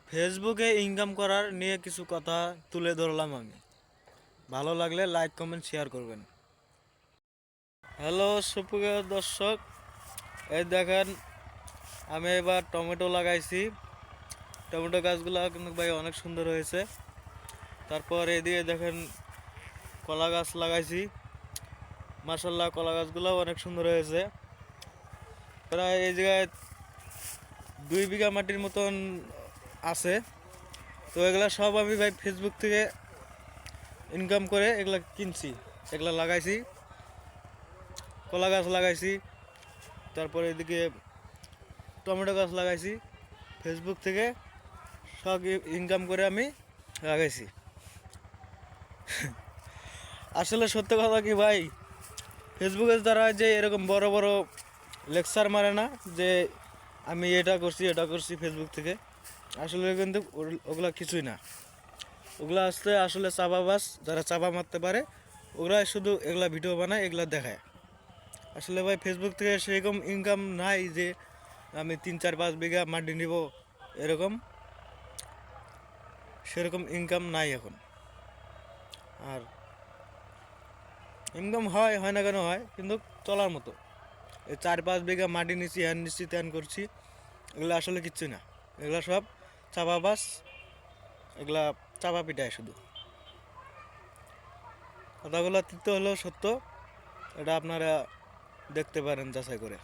ফেসবুকে ইনকাম করার নিয়ে কিছু কথা তুলে ধরলাম আমি। ভালো লাগলে লাইক কমেন্ট শেয়ার করবেন। হ্যালো সুপ্রিয় দর্শক, এই দেখেন আমি এবার টমেটো লাগাইছি। টমেটো গাছগুলো কিন্তু ভাই অনেক সুন্দর হয়েছে। তারপর এদিকে দেখেন কলা গাছ লাগাইছি। মাশাল্লাহ কলা গাছগুলোও অনেক সুন্দর হয়েছে। প্রায় এই জায়গায় 2 বিঘা মাটির মতন আছে। তো এগুলা সব আমি ভাই ফেসবুক থেকে ইনকাম করে এগুলা কিনছি, এগুলা লাগাইছি। কলা গাছ লাগাইছি, তারপরে এদিকে টমেটো গাছ লাগাইছি। ফেসবুক থেকে সব ইনকাম করে আমি লাগাইছি। আসলে সত্য কথা কি ভাই, ফেসবুকের দ্বারা যে এরকম বড় বড় লেকচার মারে না যে আমি এটা করছি ফেসবুক থেকে, আসলে কিন্তু ওগুলা কিছুই না। ওগুলা আসলে চাপাবাজ, যারা চাপা মারতে পারে ওগুলা শুধু এগুলা ভিডিও বানায়, এগুলা দেখায়। আসলে ভাই ফেসবুক থেকে সেরকম ইনকাম নাই যে আমি 3-4-5 বিঘা মাটি নিব, এরকম সেরকম ইনকাম নাই এখন। আর ইনকাম হয় হয় না কেন হয়, কিন্তু চলার মতো। এই 4-5 বিঘা মাটি নিচ্ছি, হ্যান নিচ্ছি, ত্যান করছি, এগুলো আসলে কিচ্ছু না। এগুলা সব চাপাবাজ, এগুলা চাপা পিটায় শুধু। কথাগুলো তিক্ত হলেও সত্য, এটা আপনারা দেখতে পারেন যাচাই করে।